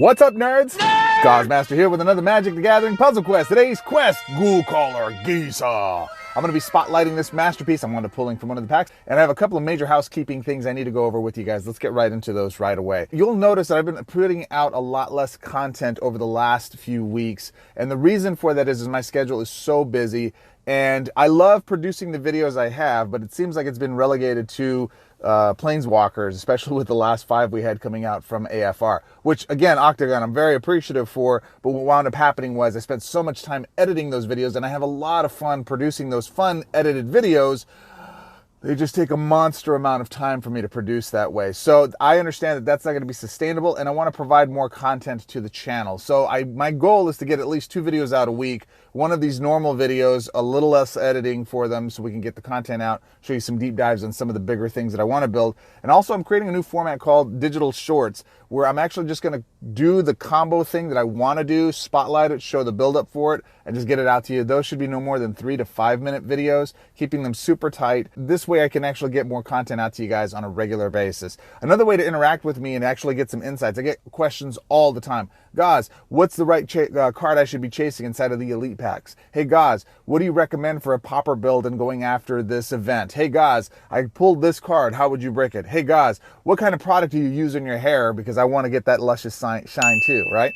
What's up, nerds? Goz Master here with another Magic the Gathering puzzle quest. Today's quest, GhoulCaller Gisa. I'm going to be spotlighting this masterpiece. I'm going to be pulling from one of the packs, and I have a couple of major housekeeping things I need to go over with you guys. Let's get right into those right away. You'll notice that I've been putting out a lot less content over the last few weeks, and the reason for that is my schedule is so busy, and I love producing the videos I have, but it seems like it's been relegated to Planeswalkers, especially with the last 5 we had coming out from AFR, which again, Oktagon, I'm very appreciative for, but what wound up happening was I spent so much time editing those videos, and I have a lot of fun producing those fun edited videos. They just take a monster amount of time for me to produce that way. So I understand that that's not going to be sustainable, and I want to provide more content to the channel. So my goal is to get at least 2 videos out a week. One of these normal videos, a little less editing for them so we can get the content out, show you some deep dives on some of the bigger things that I want to build. And also I'm creating a new format called Digital Shorts, where I'm actually just going to do the combo thing that I want to do, spotlight it, show the build up for it, and just get it out to you. Those should be no more than 3 to 5 minute videos, keeping them super tight. This way I can actually get more content out to you guys on a regular basis. Another way to interact with me and actually get some insights, I get questions all the time. Goz, what's the right card I should be chasing inside of the Elite packs? Hey Goz, what do you recommend for a Pauper build and going after this event? Hey Goz, I pulled this card, how would you break it? Hey Goz, what kind of product do you use in your hair? Because I want to get that luscious shine too, right?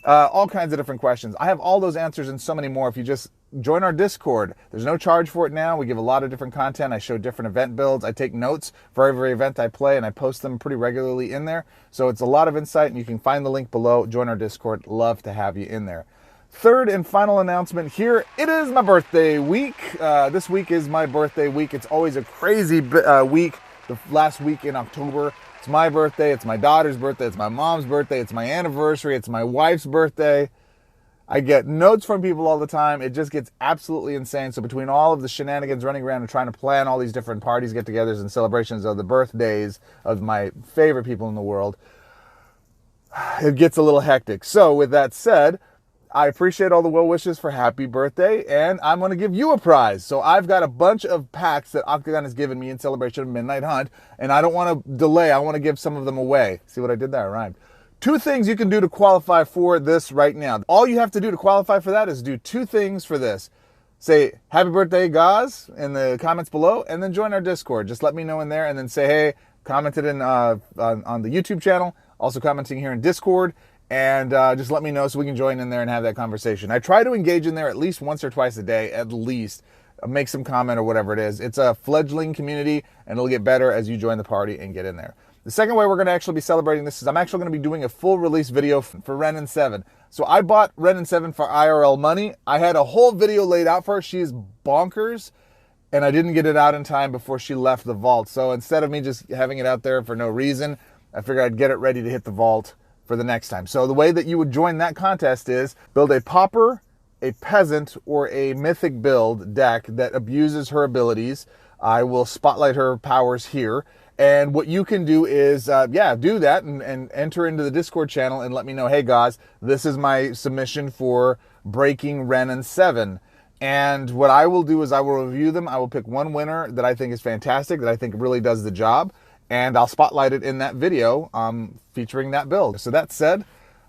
All kinds of different questions. I have all those answers and so many more if you just join our Discord. There's no charge for it now. We give a lot of different content. I show different event builds. I take notes for every event I play, and I post them pretty regularly in there. So it's a lot of insight, and you can find the link below. Join our Discord. Love to have you in there. Third and final announcement here. It is my birthday week. This week is my birthday week. It's always a crazy week, the last week in October. It's my birthday, it's my daughter's birthday, it's my mom's birthday, it's my anniversary, it's my wife's birthday. I get notes from people all the time. It just gets absolutely insane. So between all of the shenanigans running around and trying to plan all these different parties, get-togethers, and celebrations of the birthdays of my favorite people in the world, it gets a little hectic. So with that said, I appreciate all the well wishes for happy birthday, and I'm going to give you a prize. So I've got a bunch of packs that Oktagon has given me in celebration of Midnight Hunt, and I don't want to delay. I want to give some of them away. See what I did there? I rhymed. 2 things you can do to qualify for this right now. All you have to do to qualify for that is do 2 things for this. Say, happy birthday, Goz, in the comments below, and then join our Discord. Just let me know in there, and then say, hey, commented in on the YouTube channel, also commenting here in Discord, and just let me know so we can join in there and have that conversation. I try to engage in there at least once or twice a day, at least. Make some comment or whatever it is. It's a fledgling community, and it'll get better as you join the party and get in there. The second way we're going to actually be celebrating this is I'm actually going to be doing a full release video for Ren and 7. So I bought Ren and 7 for IRL money. I had a whole video laid out for her. She is bonkers, and I didn't get it out in time before she left the vault. So instead of me just having it out there for no reason, I figured I'd get it ready to hit the vault for the next time. So the way that you would join that contest is build a Pauper, a Peasant, or a Mythic build deck that abuses her abilities. I will spotlight her powers here. And what you can do is, do that and enter into the Discord channel and let me know, hey, Goz, this is my submission for breaking Ren and 7. And what I will do is I will review them. I will pick one winner that I think is fantastic, that I think really does the job, and I'll spotlight it in that video featuring that build. So that said,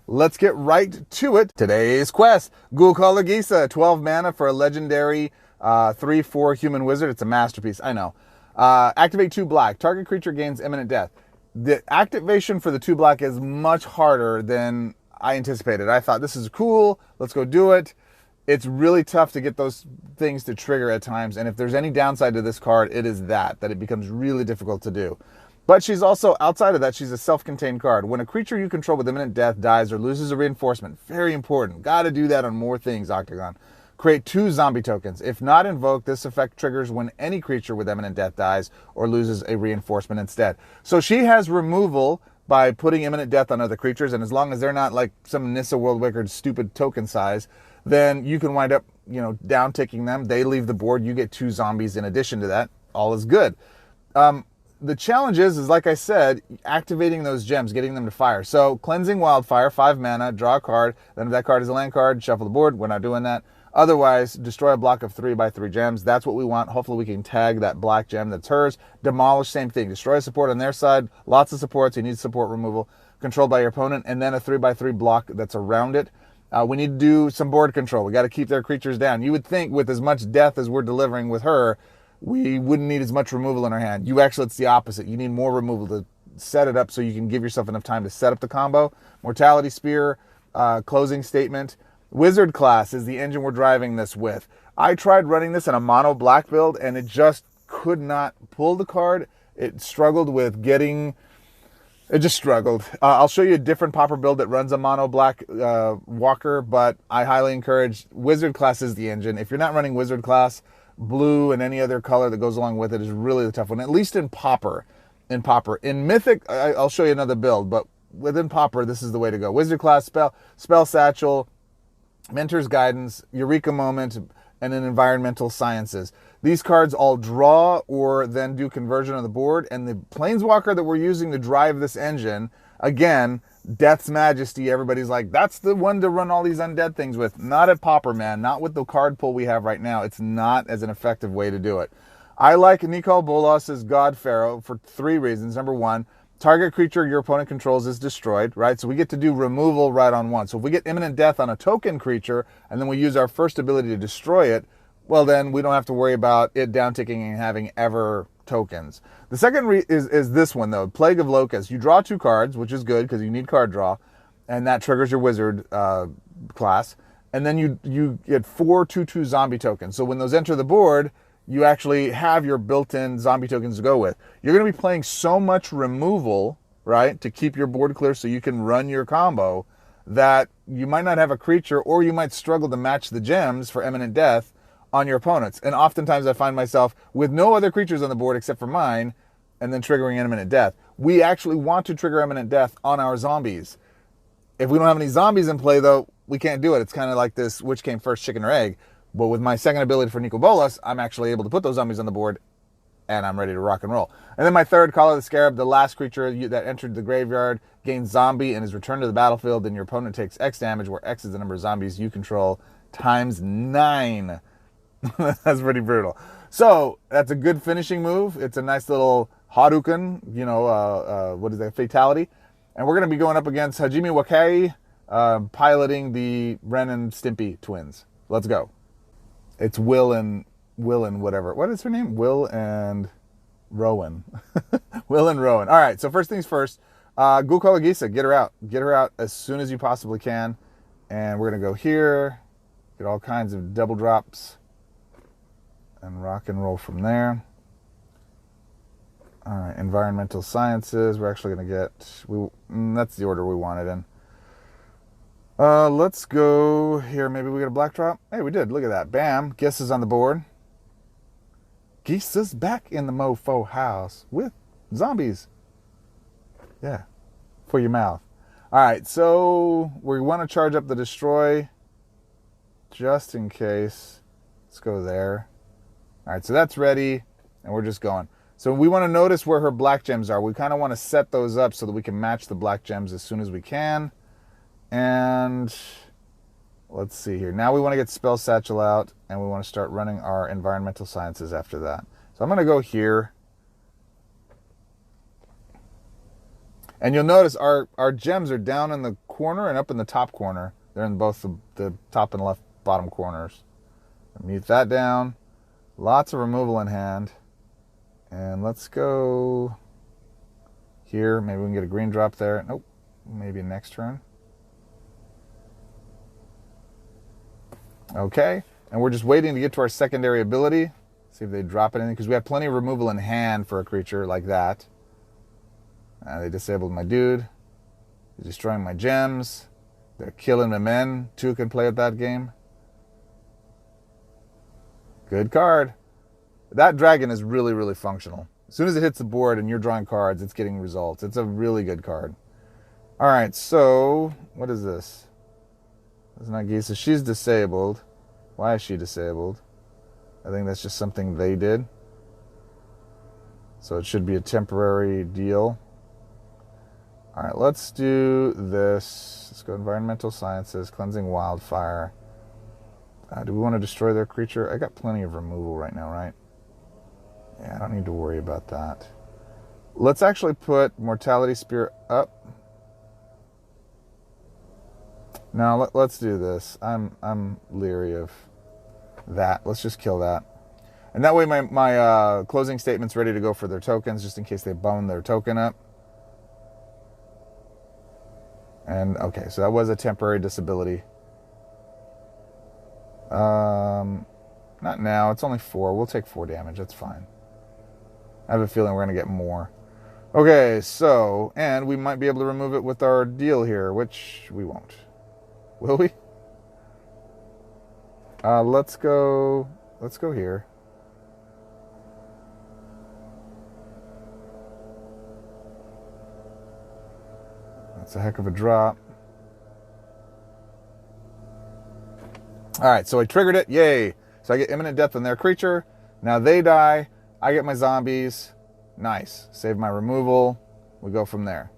let's get right to it. Today's quest, GhoulCaller Gisa, 12 mana for a legendary 3/4 human wizard. It's a masterpiece, I know. Activate 2 black. Target creature gains imminent death. The activation for the 2 black is much harder than I anticipated. I thought, this is cool, let's go do it. It's really tough to get those things to trigger at times, and if there's any downside to this card, it is that it becomes really difficult to do. But she's also, outside of that, she's a self-contained card. When a creature you control with imminent death dies or loses a reinforcement, very important. Gotta do that on more things, Oktagon. Create 2 zombie tokens. If not invoked, this effect triggers when any creature with imminent death dies or loses a reinforcement instead. So she has removal by putting imminent death on other creatures, and as long as they're not like some Nissa World Wicked stupid token size, then you can wind up, down ticking them. They leave the board. You get 2 zombies in addition to that. All is good. The challenge is like I said, activating those gems, getting them to fire. So Cleansing Wildfire, 5 mana, draw a card. Then if that card is a land card, shuffle the board. We're not doing that. Otherwise, destroy a block of 3x3 gems. That's what we want. Hopefully we can tag that black gem that's hers. Demolish, same thing. Destroy a support on their side. Lots of supports. You need support removal controlled by your opponent. And then a 3x3 block that's around it. We need to do some board control. We got to keep their creatures down. You would think with as much death as we're delivering with her, we wouldn't need as much removal in our hand. It's the opposite. You need more removal to set it up so you can give yourself enough time to set up the combo. Mortality Spear, closing statement. Wizard class is the engine we're driving this with. I tried running this in a mono black build and it just could not pull the card. It struggled with getting... It just struggled. I'll show you a different Pauper build that runs a mono black walker, but I highly encourage Wizard class is the engine. If you're not running Wizard class, blue and any other color that goes along with it is really the tough one, at least in Pauper. In Mythic, I'll show you another build, but within Pauper, this is the way to go. Wizard class, Spell Satchel, Mentor's Guidance, Eureka Moment, and then Environmental Sciences. These cards all draw or then do conversion on the board, and the Planeswalker that we're using to drive this engine, again, Death's Majesty, everybody's like, that's the one to run all these undead things with. Not at Pauper, man. Not with the card pool we have right now. It's not as an effective way to do it. I like Nicol Bolas's God Pharaoh for 3 reasons. Number 1, target creature your opponent controls is destroyed, right? So we get to do removal right on one. So if we get imminent death on a token creature, and then we use our first ability to destroy it, well then we don't have to worry about it downticking and having ever tokens. The second is this one though, Plague of Locusts. You draw 2 cards, which is good because you need card draw, and that triggers your wizard class. And then you get 4 2/2 zombie tokens. So when those enter the board, you actually have your built-in zombie tokens to go with. You're going to be playing so much removal, right, to keep your board clear so you can run your combo, that you might not have a creature, or you might struggle to match the gems for imminent death on your opponents. And oftentimes I find myself with no other creatures on the board except for mine, and then triggering imminent death. We actually want to trigger imminent death on our zombies. If we don't have any zombies in play, though, we can't do it. It's kind of like this, which came first, chicken or egg? But with my second ability for Nicol Bolas, I'm actually able to put those zombies on the board, and I'm ready to rock and roll. And then my third, Collar the Scarab, the last creature that entered the graveyard, gains zombie and is returned to the battlefield, and your opponent takes X damage, where X is the number of zombies you control, times 9. That's pretty brutal. So that's a good finishing move. It's a nice little Hadouken, what is that, fatality. And we're going to be going up against Hajime Wakai, piloting the Ren and Stimpy twins. Let's go. It's Will and whatever. What is her name? Will and Rowan. Will and Rowan. All right, so first things first. GhoulCaller Gisa, get her out. Get her out as soon as you possibly can. And we're going to go here, get all kinds of double drops, and rock and roll from there. All right, Environmental Sciences. We're actually going to get... that's the order we want it in. Let's go here. Maybe we get a black drop. Hey, we did. Look at that. Bam. Gisa's on the board. Gisa's back in the mofo house with zombies. Yeah. For your mouth. All right. So we want to charge up the destroy just in case. Let's go there. All right. So that's ready. And we're just going. So we want to notice where her black gems are. We kind of want to set those up so that we can match the black gems as soon as we can. And let's see here. Now we want to get Spell Satchel out, and we want to start running our Environmental Sciences after that. So I'm going to go here. And you'll notice our gems are down in the corner and up in the top corner. They're in both the top and left bottom corners. Mute that down. Lots of removal in hand. And let's go here. Maybe we can get a green drop there. Nope. Maybe next turn. Okay, and we're just waiting to get to our secondary ability. See if they drop anything, because we have plenty of removal in hand for a creature like that. They disabled my dude. They're destroying my gems. They're killing my men. 2 can play at that game. Good card. That dragon is really, really functional. As soon as it hits the board and you're drawing cards, it's getting results. It's a really good card. All right, so what is this? It's not Gisa. She's disabled. Why is she disabled? I think that's just something they did. So it should be a temporary deal. All right, let's do this. Let's go Environmental Sciences, Cleansing Wildfire. Do we want to destroy their creature? I got plenty of removal right now, right? Yeah, I don't need to worry about that. Let's actually put Mortality Spear up. Now let's do this. I'm leery of that. Let's just kill that. And that way my closing statement's ready to go for their tokens, just in case they bone their token up. And okay, so that was a temporary disability. Not now. It's only 4. We'll take 4 damage. That's fine. I have a feeling we're going to get more. Okay, so, and we might be able to remove it with our deal here, which we won't. Will we? Let's go here. That's a heck of a drop. All right, so I triggered it. Yay. So I get imminent death on their creature. Now they die. I get my zombies. Nice. Save my removal. We go from there.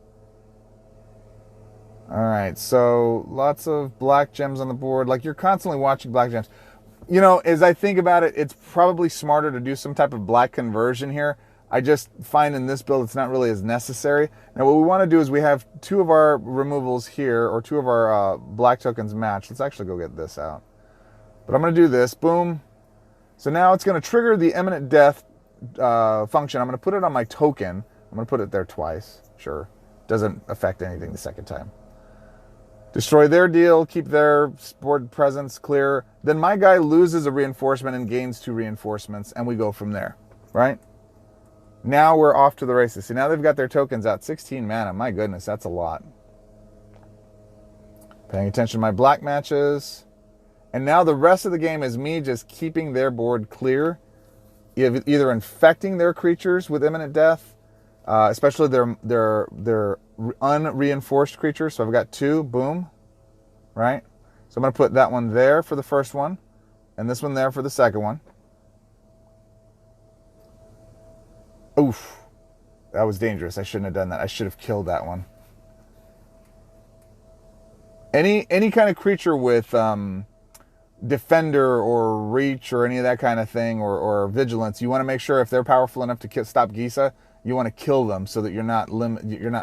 All right, so lots of black gems on the board. Like, you're constantly watching black gems. You know, as I think about it, it's probably smarter to do some type of black conversion here. I just find in this build it's not really as necessary. Now, what we want to do is we have 2 of our removals here, or 2 of our black tokens matched. Let's actually go get this out. But I'm going to do this. Boom. So now it's going to trigger the imminent death function. I'm going to put it on my token. I'm going to put it there twice. Sure. Doesn't affect anything the second time. Destroy their deal. Keep their board presence clear. Then my guy loses a reinforcement and gains 2 reinforcements. And we go from there. Right? Now we're off to the races. See, now they've got their tokens out. 16 mana. My goodness, that's a lot. Paying attention to my black matches. And now the rest of the game is me just keeping their board clear, either infecting their creatures with imminent death, especially their unreinforced creatures. So I've got 2, boom, right? So I'm going to put that one there for the first one, and this one there for the second one. Oof, that was dangerous. I shouldn't have done that. I should have killed that one. Any kind of creature with defender or reach or any of that kind of thing, or vigilance, you want to make sure if they're powerful enough to stop Gisa, you want to kill them so that you're not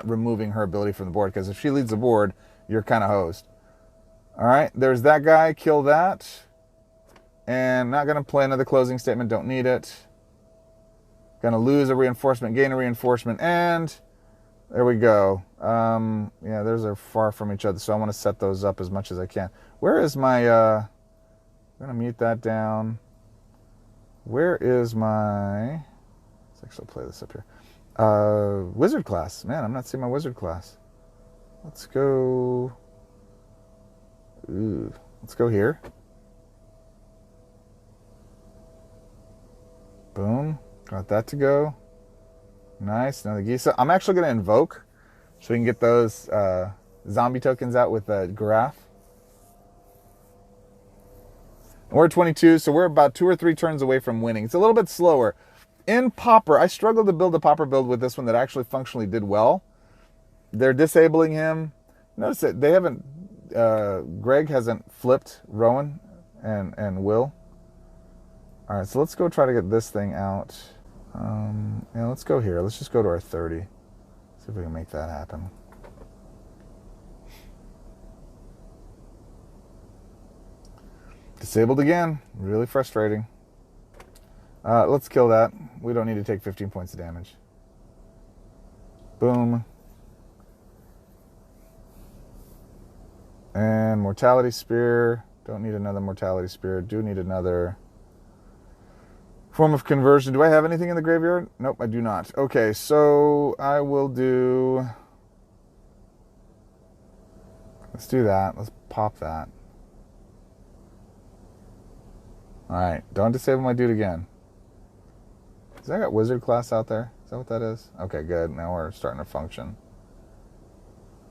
removing her ability from the board, because if she leads the board, you're kind of hosed. All right, there's that guy. Kill that. And not going to play another closing statement. Don't need it. Going to lose a reinforcement, gain a reinforcement, and there we go. Yeah, those are far from each other, so I want to set those up as much as I can. Where is my... I'm going to mute that down. Where is my... Let's actually play this up here. Wizard class. Man, I'm not seeing my wizard class. Let's go... Ooh. Let's go here. Boom. Got that to go. Nice. Now the Gisa. I'm actually going to invoke so we can get those zombie tokens out with the Graph. We're 22, so we're about 2 or 3 turns away from winning. It's a little bit slower. In Pauper, I struggled to build a Pauper build with this one that actually functionally did well. They're disabling him. Notice that they haven't... Greg hasn't flipped Rowan and Will. All right, so let's go try to get this thing out. Yeah, let's go here. Let's just go to our 30. See if we can make that happen. Disabled again. Really frustrating. Let's kill that. We don't need to take 15 points of damage. Boom. And Mortality Spear. Don't need another Mortality Spear. Do need another form of conversion. Do I have anything in the graveyard? Nope, I do not. Okay, so I will do... Let's do that. Let's pop that. Alright, don't disable my dude again. Has I got wizard class out there? Is that what that is? Okay, good. Now we're starting to function.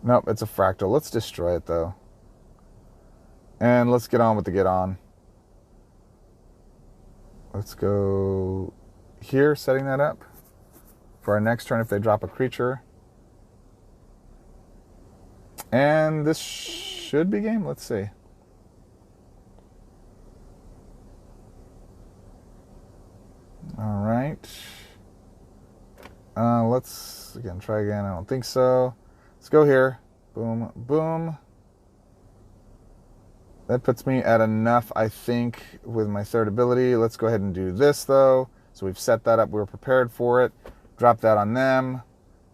Nope, it's a fractal. Let's destroy it, though. And let's get on with the get on. Let's go here, setting that up for our next turn if they drop a creature. And this should be game. Let's see. All right. Let's, again, try again. I don't think so. Let's go here. Boom, boom. That puts me at enough, I think, with my third ability. Let's go ahead and do this, though. So we've set that up. We were prepared for it. Drop that on them.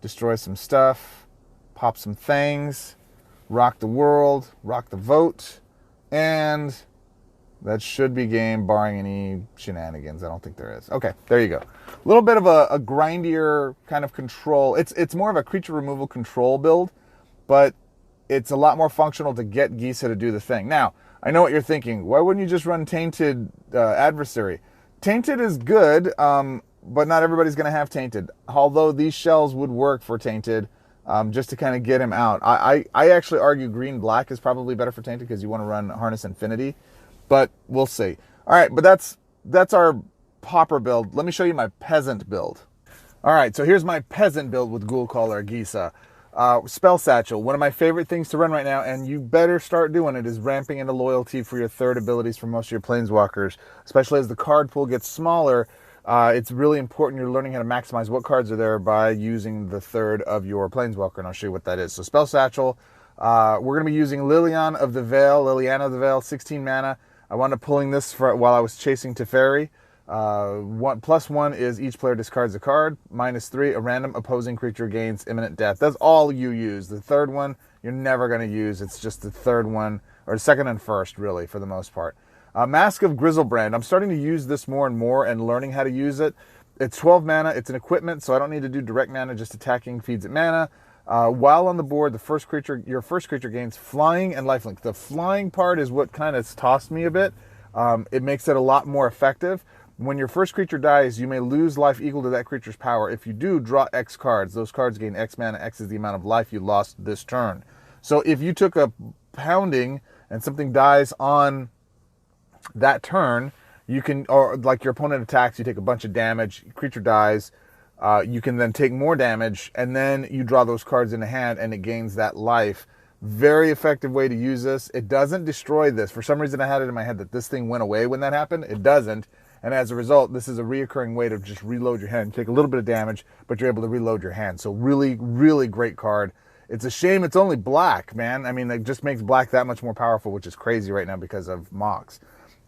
Destroy some stuff. Pop some things. Rock the world. Rock the vote. And that should be game, barring any shenanigans. I don't think there is. Okay, there you go. A little bit of a grindier kind of control. It's more of a creature removal control build, but it's a lot more functional to get Gisa to do the thing. Now, I know what you're thinking. Why wouldn't you just run Tainted Adversary? Tainted is good, but not everybody's going to have Tainted. Although these shells would work for Tainted, just to kind of get him out. I actually argue green-black is probably better for Tainted because you want to run Harness Infinity. But we'll see. All right, but that's our Pauper build. Let me show you my Peasant build. All right, so here's my Peasant build with GhoulCaller Gisa. Spell Satchel, one of my favorite things to run right now, and you better start doing it, is ramping into loyalty for your third abilities for most of your Planeswalkers. Especially as the card pool gets smaller, it's really important you're learning how to maximize what cards are there by using the third of your Planeswalker, and I'll show you what that is. So Spell Satchel, we're going to be using Liliana of the Veil, 16 mana. I wound up pulling this while I was chasing Teferi. +1 is each player discards a card. -3, a random opposing creature gains imminent death. That's all you use. The third one, you're never going to use. It's just the third one, or second and first, really, for the most part. Mask of Grizzlebrand. I'm starting to use this more and more and learning how to use it. It's 12 mana. It's an equipment, so I don't need to do direct mana. Just attacking feeds it mana. While on the board, your first creature gains flying and lifelink. The flying part is what kind of tossed me a bit. It makes it a lot more effective. When your first creature dies, you may lose life equal to that creature's power. If you do, draw X cards. Those cards gain X mana. X is the amount of life you lost this turn. So if you took a pounding and something dies on that turn, you can, or like your opponent attacks, you take a bunch of damage, creature dies, you can then take more damage, and then you draw those cards into hand, and it gains that life. Very effective way to use this. It doesn't destroy this. For some reason, I had it in my head that this thing went away when that happened. It doesn't. And as a result, this is a reoccurring way to just reload your hand. Take a little bit of damage, but you're able to reload your hand. So really, really great card. It's a shame it's only black, man. I mean, it just makes black that much more powerful, which is crazy right now because of Mox.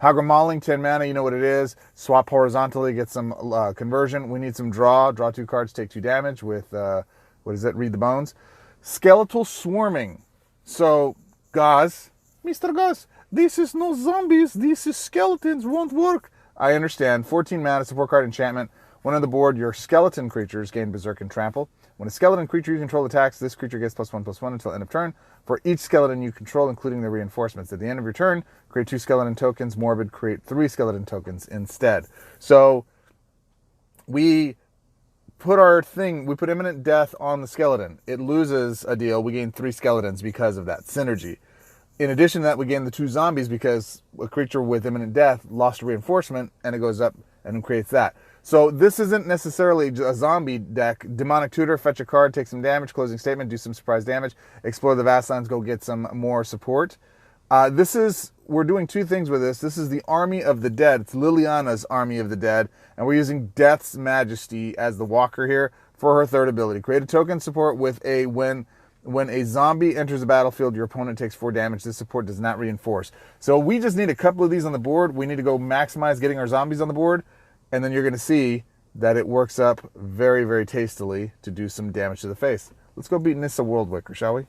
Hagra Mauling, 10 mana, you know what it is. Swap horizontally, get some conversion. We need some draw. Draw 2 cards, take 2 damage with, what is it? Read the Bones. Skeletal Swarming. So, Goz, Mr. Goz, this is no zombies. This is skeletons. Won't work. I understand. 14 mana, support card, enchantment. When on the board, your skeleton creatures gain Berserk and Trample. When a skeleton creature you control attacks, this creature gets +1/+1 until end of turn. For each skeleton you control, including the reinforcements. At the end of your turn, create 2 skeleton tokens. Morbid, create 3 skeleton tokens instead. So we put imminent death on the skeleton. It loses a deal. We gain 3 skeletons because of that synergy. In addition to that, we gain the 2 zombies because a creature with imminent death lost a reinforcement, and it goes up and creates that. So this isn't necessarily a zombie deck. Demonic Tutor, fetch a card, take some damage, closing statement, do some surprise damage, explore the Vastlands, go get some more support. We're doing 2 things with this. This is the Army of the Dead. It's Liliana's Army of the Dead, and we're using Death's Majesty as the walker here for her third ability. Create a token support with when a zombie enters the battlefield, your opponent takes 4 damage. This support does not reinforce. So we just need a couple of these on the board. We need to go maximize getting our zombies on the board, and then you're going to see that it works up very, very tastily to do some damage to the face. Let's go beat Nissa Worldwicker, shall we?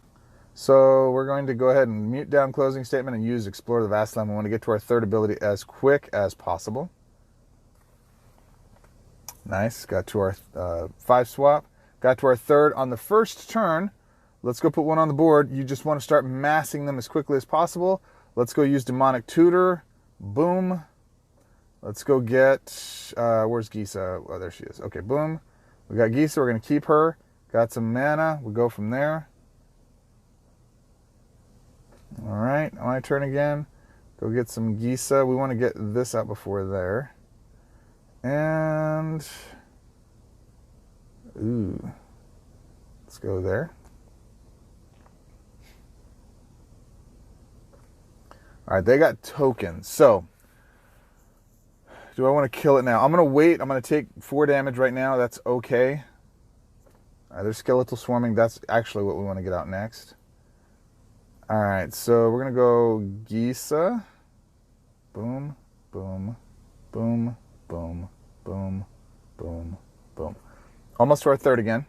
So we're going to go ahead and mute down closing statement and use Explore the Vastland. We want to get to our third ability as quick as possible. Nice. Got to our 5 swap. Got to our third on the first turn. Let's go put 1 on the board. You just want to start massing them as quickly as possible. Let's go use Demonic Tutor. Boom. Let's go get, where's Gisa? Oh, there she is. Okay, boom. We got Gisa. We're going to keep her. Got some mana. We'll go from there. All right, my turn again. Go get some Gisa. We want to get this out before there. And, ooh. Let's go there. All right, they got tokens. So Do I want to kill it now? I'm going to wait. I'm going to take 4 damage right now. That's okay. There's skeletal swarming. That's actually what we want to get out next. All right, so we're going to go Gisa. Boom, boom, boom, boom, boom, boom, boom. Almost to our 3rd again.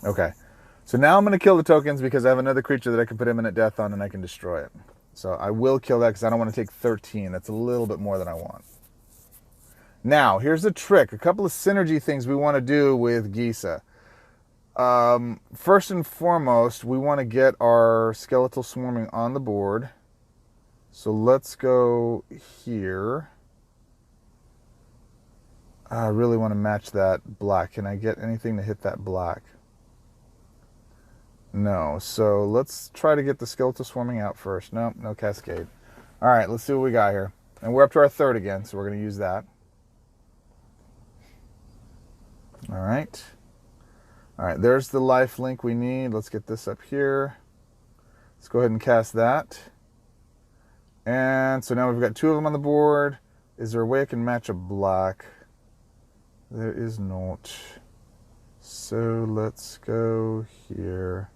Okay. So now I'm going to kill the tokens because I have another creature that I can put imminent death on and I can destroy it. So I will kill that because I don't want to take 13. That's a little bit more than I want. Now, here's the trick. A couple of synergy things we want to do with Gisa. First and foremost, we want to get our skeletal swarming on the board. So let's go here. I really want to match that black. Can I get anything to hit that black? No. So let's try to get the skeletal swarming out first. Nope, no cascade. All right, let's see what we got here. And we're up to our 3rd again, so we're going to use that. All right. All right, there's the life link we need. Let's get this up here. Let's go ahead and cast that. And so now we've got 2 of them on the board. Is there a way I can match a black? There is not. So let's go here.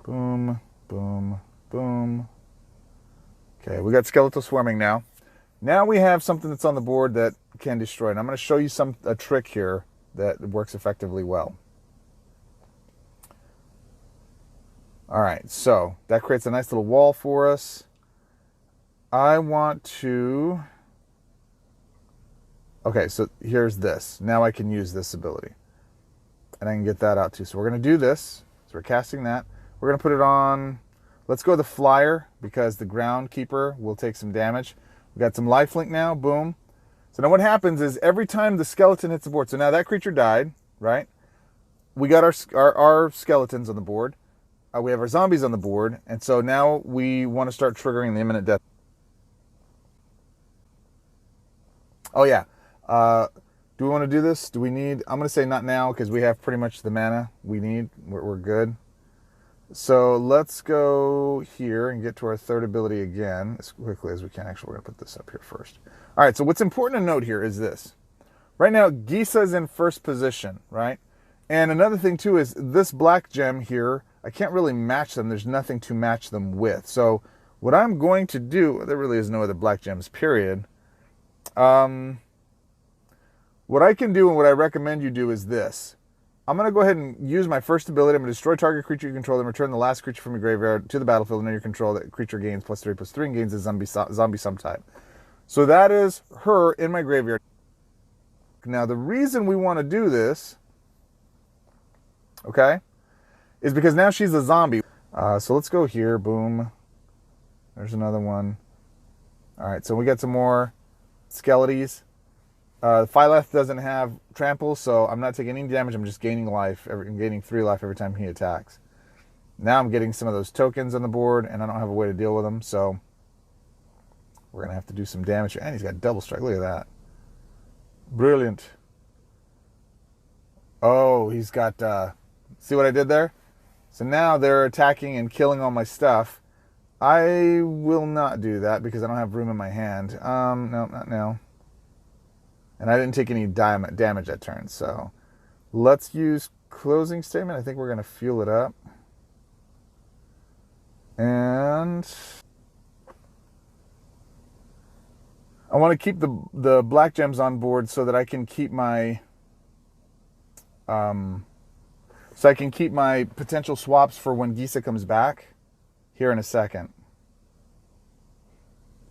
Boom, boom, boom. Okay, we got skeletal swarming now. Now we have something that's on the board that can destroy. And I'm going to show you a trick here that works effectively well. All right, so that creates a nice little wall for us. I want to... Okay, so here's this. Now I can use this ability. And I can get that out too. So we're going to do this. So we're casting that. We're going to put it on... Let's go the flyer because the ground keeper will take some damage. We've got some lifelink now. Boom. So now what happens is every time the skeleton hits the board... So now that creature died, right? We got our skeletons on the board. We have our zombies on the board. And so now we want to start triggering the imminent death. Oh, yeah. Do we want to do this? Do we need... I'm going to say not now because we have pretty much the mana we need. We're good. So let's go here and get to our 3rd ability again as quickly as we can. Actually, we're going to put this up here first. All right, so what's important to note here is this. Right now, Gisa is in 1st position, right? And another thing, too, is this black gem here, I can't really match them. There's nothing to match them with. So what I'm going to do... There really is no other black gems, period. What I can do and what I recommend you do is this. I'm going to go ahead and use my 1st ability. I'm going to destroy target creature you control, then return the last creature from your graveyard to the battlefield under your control. That creature gains +3/+3 and gains a zombie subtype. So that is her in my graveyard. Now, the reason we want to do this, okay, is because now she's a zombie. So let's go here. Boom. There's another one. All right, so we got some more skeleties. Phyleth doesn't have trample, so I'm not taking any damage. I'm just gaining life. I'm gaining 3 life every time he attacks. Now I'm getting some of those tokens on the board, and I don't have a way to deal with them, so we're going to have to do some damage. And he's got double strike. Look at that. Brilliant. Oh, he's got... see what I did there? So now they're attacking and killing all my stuff. I will not do that because I don't have room in my hand. No, not now. And I didn't take any damage that turn, so let's use closing statement. I think we're going to fuel it up. And I want to keep the black gems on board so that I can keep my potential swaps for when Gisa comes back here in a second.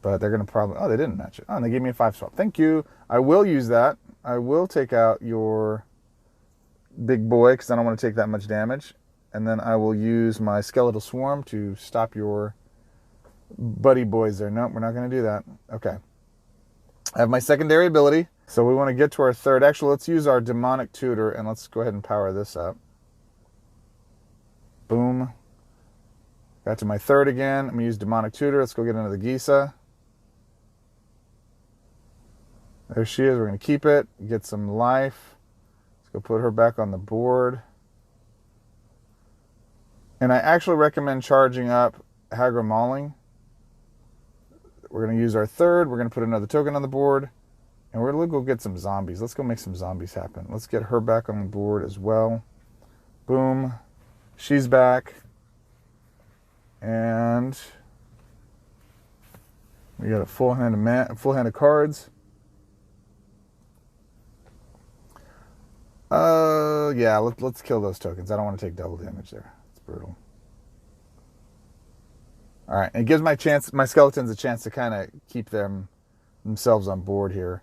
But they're going to probably... Oh, they didn't match it. Oh, and they gave me a 5 swap. Thank you. I will use that. I will take out your big boy because I don't want to take that much damage. And then I will use my skeletal swarm to stop your buddy boys there. Nope, we're not going to do that. Okay. I have my secondary ability. So we want to get to our 3rd. Actually, let's use our demonic tutor and let's go ahead and power this up. Boom. Got to my 3rd again. I'm going to use demonic tutor. Let's go get another Gisa. There she is. We're going to keep it. Get some life. Let's go put her back on the board. And I actually recommend charging up Hagra Mauling. We're going to use our third. We're going to put another token on the board. And we're going to go get some zombies. Let's go make some zombies happen. Let's get her back on the board as well. Boom. She's back. And we got a full hand of cards. Yeah, let's kill those tokens. I don't want to take double damage there. It's brutal. All right, and it gives my skeletons a chance to kind of keep themselves on board here.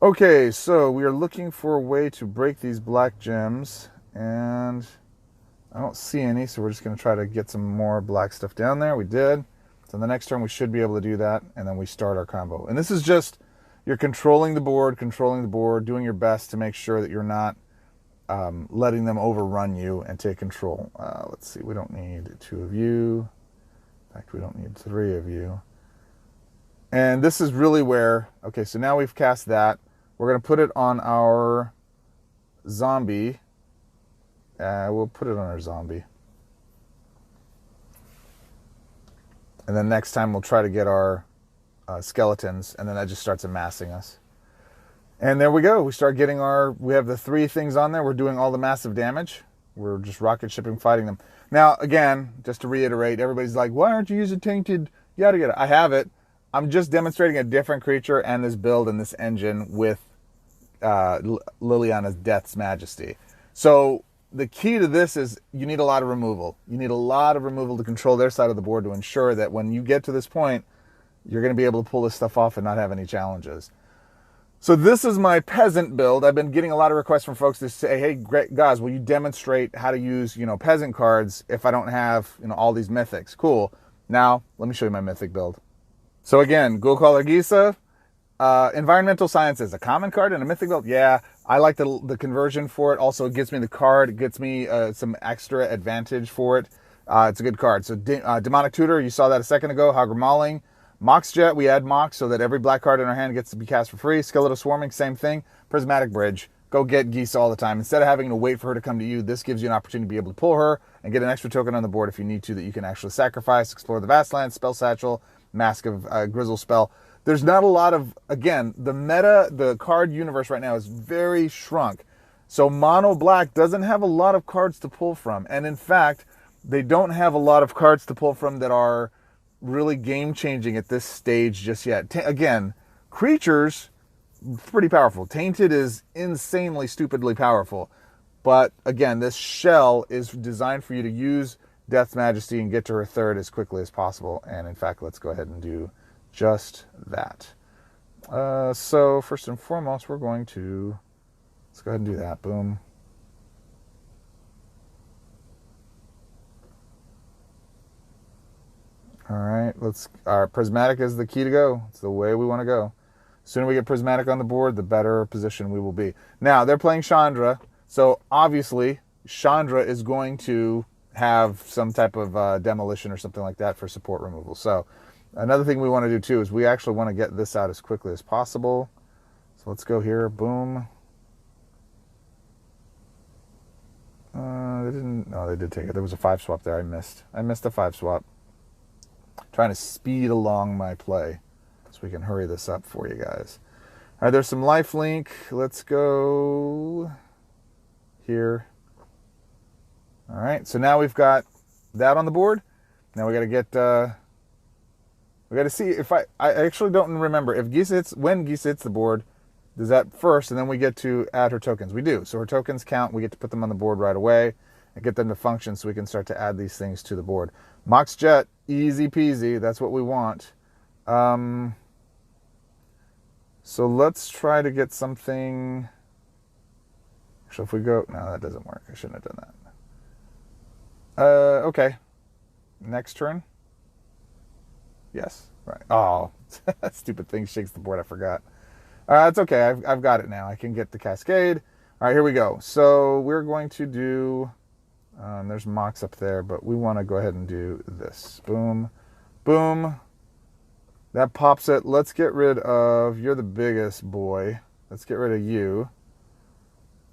Okay, so we are looking for a way to break these black gems, and I don't see any, so we're just going to try to get some more black stuff down there. We did. So the next turn we should be able to do that, and then we start our combo. And this is just, you're controlling the board, doing your best to make sure that you're not letting them overrun you and take control. Let's see, we don't need 2 of you. In fact, we don't need 3 of you. And this is really where, okay, so now we've cast that. We're going to put it on our zombie. We'll put it on our zombie. And then next time we'll try to get our skeletons, and then that just starts amassing us. And there we go. We start getting we have the 3 things on there. We're doing all the massive damage. We're just rocket shipping, fighting them. Now, again, just to reiterate, everybody's like, why aren't you using tainted yada yada? I have it. I'm just demonstrating a different creature and this build and this engine with Liliana's Death's Majesty. So the key to this is you need a lot of removal. You need a lot of removal to control their side of the board to ensure that when you get to this point, you're going to be able to pull this stuff off and not have any challenges. So this is my Peasant build. I've been getting a lot of requests from folks to say, hey, guys, will you demonstrate how to use, Peasant cards if I don't have, all these Mythics? Cool. Now, let me show you my Mythic build. So again, GhoulCaller Gisa, Environmental Science is a common card in a Mythic build. Yeah, I like the conversion for it. Also, it gets me the card. It gets me some extra advantage for it. It's a good card. So Demonic Tutor, you saw that a second ago. Hogger Mauling. Mox Jet, we add Mox so that every black card in our hand gets to be cast for free. Skeletal Swarming, same thing. Prismatic Bridge, go get Gisa all the time. Instead of having to wait for her to come to you, this gives you an opportunity to be able to pull her and get an extra token on the board if you need to that you can actually sacrifice. Explore the Vastlands, Spell Satchel, Mask of Grizzle Spell. There's not a lot of, again, the card universe right now is very shrunk. So mono black doesn't have a lot of cards to pull from. And in fact, they don't have a lot of cards to pull from that are really game-changing at this stage just yet. Again, creatures, pretty powerful. Tainted is insanely, stupidly powerful. But again, this shell is designed for you to use Death's Majesty and get to her third as quickly as possible. And in fact, let's go ahead and do just that. So first and foremost, let's go ahead and do that. Boom. All right, Prismatic is the key to go. It's the way we want to go. The sooner we get Prismatic on the board, the better position we will be. Now, they're playing Chandra, so obviously Chandra is going to have some type of demolition or something like that for support removal. So another thing we want to do too is we actually want to get this out as quickly as possible. So let's go here, boom. They did take it. There was a 5 swap there. I missed a 5 swap. Trying to speed along my play so we can hurry this up for you guys. All right, there's some life link. Let's go here. All right, so now we've got that on the board. Now we got to get, we got to see if I actually don't remember if when Gisa hits the board, does that first, and then we get to add her tokens. We do. So her tokens count. We get to put them on the board right away and get them to function so we can start to add these things to the board. Mox Jet, easy peasy. That's what we want. So let's try to get something. So if we go, no, that doesn't work. I shouldn't have done that. Okay. Next turn. Yes, right. Oh, stupid thing shakes the board. I forgot. It's okay. I've got it now. I can get the Cascade. All right, here we go. So we're going to do. There's Mox up there, but we want to go ahead and do this. Boom, boom. That pops it. Let's get rid of, you're the biggest boy. Let's get rid of you.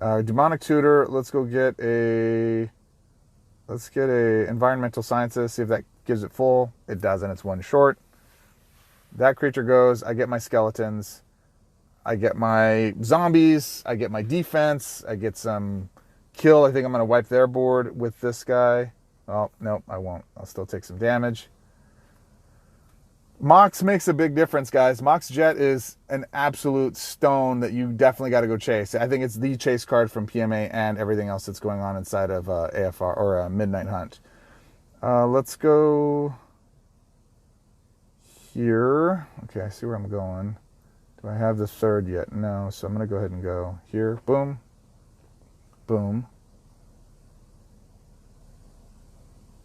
Demonic Tutor, let's get a Environmental Sciences, see if that gives it full. It doesn't, it's 1 short. That creature goes. I get my skeletons. I get my zombies. I get my defense. I get some kill. I think I'm going to wipe their board with this guy. Oh, nope, I won't. I'll still take some damage. Mox makes a big difference, guys. Mox Jet is an absolute stone that you definitely got to go chase. I think it's the chase card from PMA and everything else that's going on inside of AFR or Midnight Hunt. Let's go here. Okay, I see where I'm going. Do I have the third yet? No, so I'm going to go ahead and go here. Boom. Boom.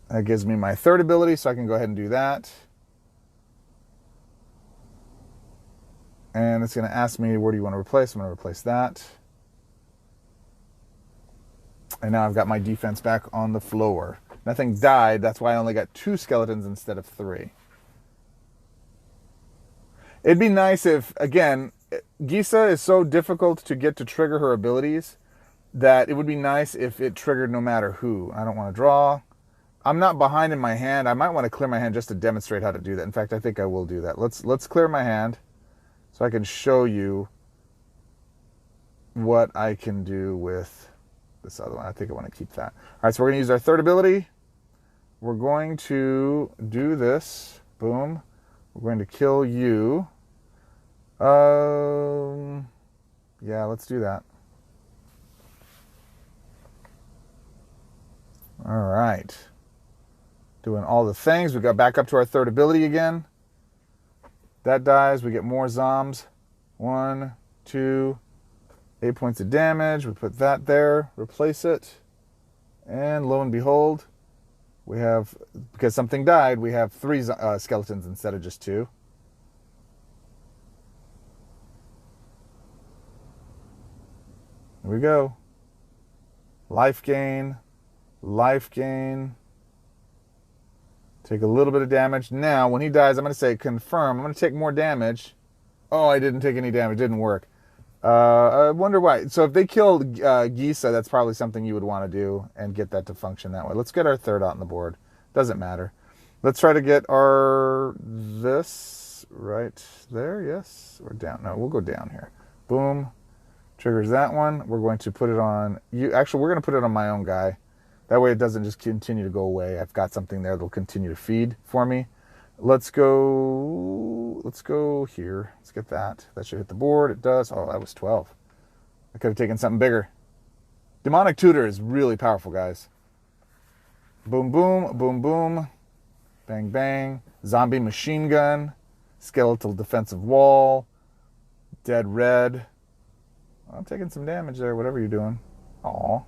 That gives me my third ability, so I can go ahead and do that. And it's going to ask me, where do you want to replace? I'm going to replace that. And now I've got my defense back on the floor. Nothing died. That's why I only got 2 skeletons instead of 3. It'd be nice if, again, Gisa is so difficult to get to trigger her abilities that it would be nice if it triggered no matter who. I don't want to draw. I'm not behind in my hand. I might want to clear my hand just to demonstrate how to do that. In fact, I think I will do that. Let's clear my hand so I can show you what I can do with this other one. I think I want to keep that. All right, so we're going to use our third ability. We're going to do this. Boom. We're going to kill you. Yeah, let's do that. All right. Doing all the things. We got back up to our third ability again. That dies. We get more zombs. 1, 2, 8 points of damage. We put that there. Replace it. And lo and behold, we have, because something died, we have 3 skeletons instead of just 2. Here we go. Life gain. Life gain. Take a little bit of damage. Now, when he dies, I'm going to say confirm. I'm going to take more damage. Oh, I didn't take any damage. It didn't work. I wonder why. So if they killed Gisa, that's probably something you would want to do and get that to function that way. Let's get our third out on the board. Doesn't matter. Let's try to get our this right there. Yes. Or down. No, we'll go down here. Boom. Triggers that one. We're going to put it on you. Actually, we're going to put it on my own guy. That way it doesn't just continue to go away. I've got something there that'll continue to feed for me. Let's go here. Let's get that. That should hit the board. It does. Oh, that was 12. I could have taken something bigger. Demonic Tutor is really powerful, guys. Boom, boom, boom, boom. Bang, bang. Zombie machine gun. Skeletal defensive wall. Dead red. I'm taking some damage there, whatever you're doing. Aw.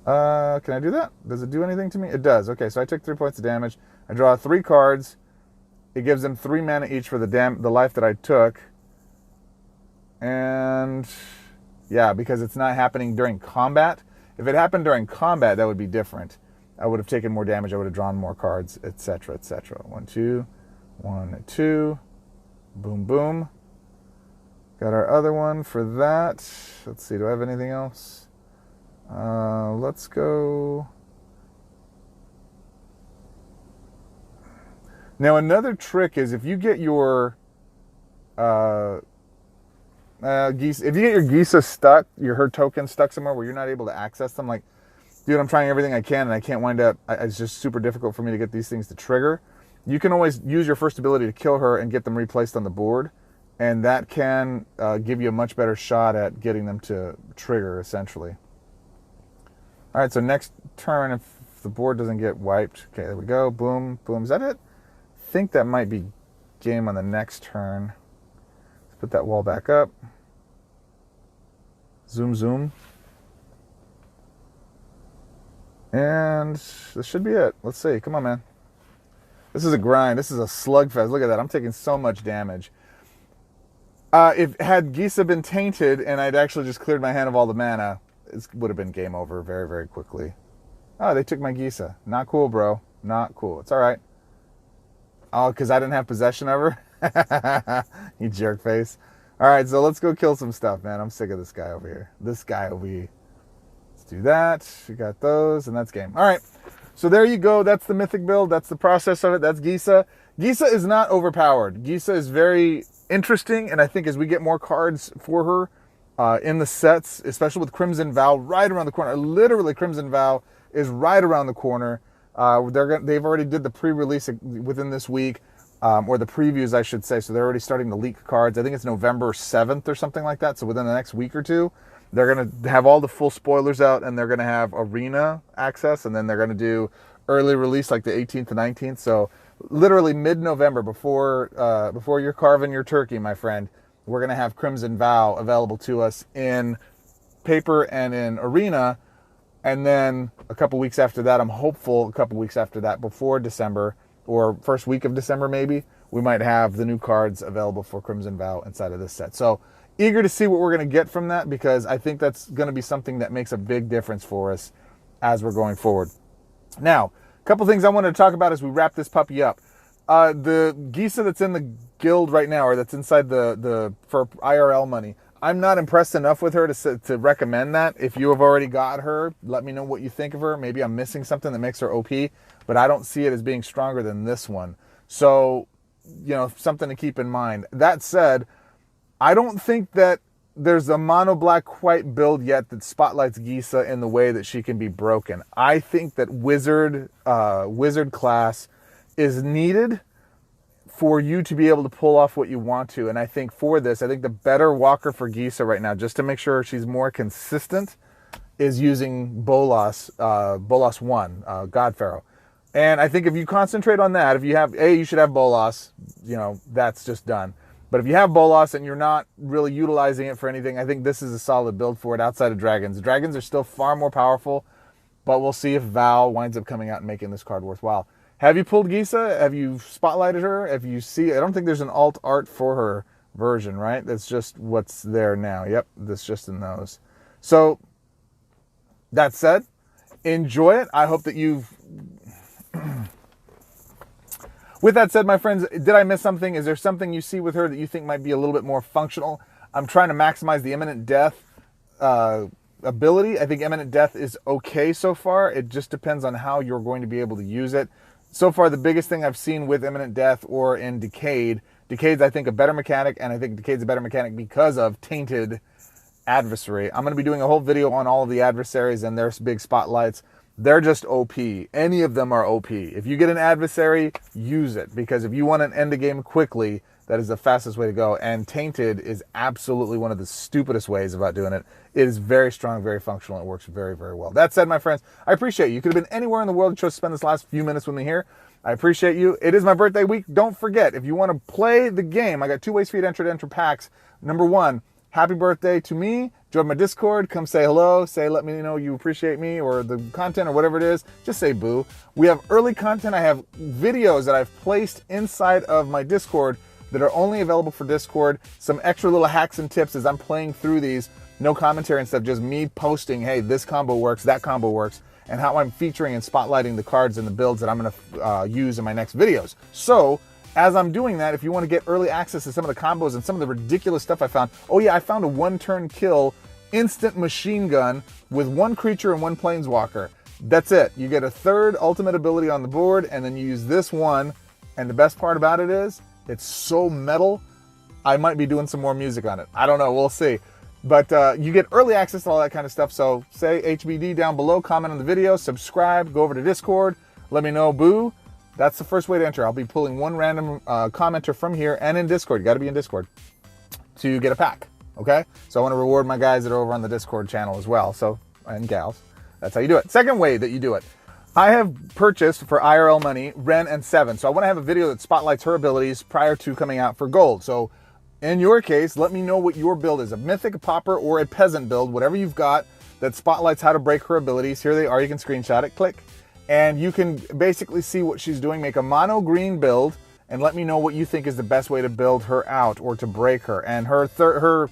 Can I do that? Does it do anything to me? It does. Okay, so I took 3 points of damage. I draw 3 cards. It gives them 3 mana each for the life that I took. And yeah, because it's not happening during combat. If it happened during combat, that would be different. I would have taken more damage. I would have drawn more cards, etc., etc. 1, 2, 1, 2. Boom, boom. Got our other one for that. Let's see. Do I have anything else? Let's go. Now another trick is if you get your if you get your Gisa stuck, her token stuck somewhere where you're not able to access them, like, dude, I'm trying everything I can and I can't wind up, it's just super difficult for me to get these things to trigger. You can always use your first ability to kill her and get them replaced on the board, and that can give you a much better shot at getting them to trigger, essentially. All right, so next turn, if the board doesn't get wiped, okay, there we go, boom, boom. Is that it? I think that might be game on the next turn. Let's put that wall back up. Zoom, zoom. And this should be it. Let's see, come on, man. This is a grind, this is a slugfest. Look at that, I'm taking so much damage. If had Gisa been tainted and I'd actually just cleared my hand of all the mana, it would have been game over very, very quickly. Oh, they took my Gisa. Not cool, bro. Not cool. It's all right. Oh, because I didn't have possession of her? You jerk face. All right, so let's go kill some stuff, man. I'm sick of this guy over here. This guy over here. Let's do that. We got those, and that's game. All right. So there you go. That's the Mythic build. That's the process of it. That's Gisa. Gisa is not overpowered. Gisa is very interesting, and I think as we get more cards for her in the sets, especially with Crimson Vow right around the corner, literally Crimson Vow is right around the corner. They've already did the pre-release within this week, or the previews, I should say. So they're already starting to leak cards. I think it's November 7th or something like that. So within the next week or two, they're going to have all the full spoilers out, and they're going to have arena access, and then they're going to do early release like the 18th and 19th. So literally mid-November, before you're carving your turkey, my friend, we're going to have Crimson Vow available to us in paper and in arena. And then a couple weeks after that, I'm hopeful a couple weeks after that, before December, or first week of December maybe, we might have the new cards available for Crimson Vow inside of this set. So eager to see what we're going to get from that, because I think that's going to be something that makes a big difference for us as we're going forward. Now, a couple things I wanted to talk about as we wrap this puppy up. The Gisa that's in the guild right now, or that's inside for IRL money, I'm not impressed enough with her to recommend that. If you have already got her, let me know what you think of her. Maybe I'm missing something that makes her OP, but I don't see it as being stronger than this one. So, something to keep in mind. That said, I don't think that there's a mono black white build yet that spotlights Gisa in the way that she can be broken. I think that wizard class is needed for you to be able to pull off what you want to. And I think for this, I think the better walker for Gisa right now, just to make sure she's more consistent, is using Bolas 1, God Pharaoh. And I think if you concentrate on that, if you have, you should have Bolas, that's just done. But if you have Bolas and you're not really utilizing it for anything, I think this is a solid build for it outside of Dragons. Dragons are still far more powerful, but we'll see if Val winds up coming out and making this card worthwhile. Have you pulled Gisa? Have you spotlighted her? I don't think there's an alt art for her version, right? That's just what's there now. Yep, that's just in those. So, that said, enjoy it. I hope that you've... With that said, my friends, did I miss something? Is there something you see with her that you think might be a little bit more functional? I'm trying to maximize the Imminent Death ability. I think Imminent Death is okay so far. It just depends on how you're going to be able to use it. So far, the biggest thing I've seen with Imminent Death or in Decade's, I think, a better mechanic, and I think Decade's a better mechanic because of Tainted Adversary. I'm going to be doing a whole video on all of the adversaries and their big spotlights. They're just OP. Any of them are OP. If you get an adversary, use it, because if you want to end the game quickly, that is the fastest way to go. And Tainted is absolutely one of the stupidest ways about doing it. It is very strong, very functional, and it works very, very well. That said, my friends, I appreciate you. You could have been anywhere in the world and chose to spend this last few minutes with me here. I appreciate you. It is my birthday week. Don't forget, if you want to play the game, I got 2 ways for you to enter packs. Number 1, happy birthday to me. Join my Discord. Come say hello. Let me know you appreciate me or the content or whatever it is. Just say boo. We have early content. I have videos that I've placed inside of my Discord that are only available for Discord. Some extra little hacks and tips as I'm playing through these. No commentary and stuff. Just me posting, hey, this combo works, that combo works, and how I'm featuring and spotlighting the cards and the builds that I'm going to use in my next videos. So, as I'm doing that, if you want to get early access to some of the combos and some of the ridiculous stuff I found. Oh yeah, I found a 1-turn kill instant machine gun with 1 creature and 1 planeswalker. That's it. You get a 3rd ultimate ability on the board, and then you use this one. And the best part about it is, it's so metal, I might be doing some more music on it. I don't know, we'll see. But you get early access to all that kind of stuff. So say HBD down below, comment on the video, subscribe, go over to Discord, let me know, boo. That's the first way to enter. I'll be pulling 1 random commenter from here and in Discord. You got to be in Discord to get a pack, okay? So I want to reward my guys that are over on the Discord channel as well, and gals. That's how you do it. Second way that you do it. I have purchased for IRL money Ren and 7. So I want to have a video that spotlights her abilities prior to coming out for gold. So in your case, let me know what your build is. A Mythic, a Pauper, or a Peasant build, whatever you've got that spotlights how to break her abilities. Here they are. You can screenshot it, click. And you can basically see what she's doing. Make a mono green build and let me know what you think is the best way to build her out or to break her. And her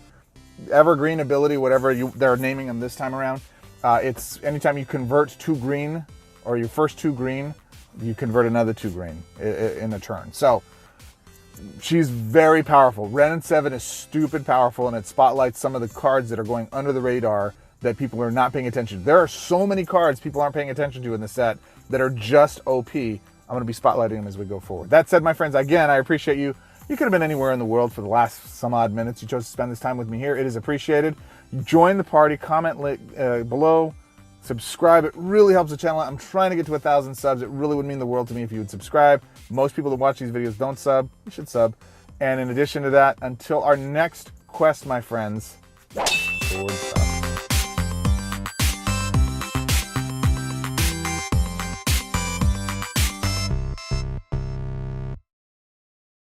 evergreen ability, whatever they're naming them this time around, it's anytime you convert 2 green or your first 2 green, you convert another 2 green in a turn. So she's very powerful. Ren and 7 is stupid powerful, and it spotlights some of the cards that are going under the radar that people are not paying attention to. There are so many cards people aren't paying attention to in the set that are just OP. I'm going to be spotlighting them as we go forward. That said, my friends, again, I appreciate you. You could have been anywhere in the world for the last some odd minutes. You chose to spend this time with me here. It is appreciated. Join the party. Comment below. Subscribe. It really helps the channel. I'm trying to get to 1,000 subs. It really would mean the world to me if you would subscribe. Most people that watch these videos don't sub. You should sub. And in addition to that, until our next quest, my friends, swords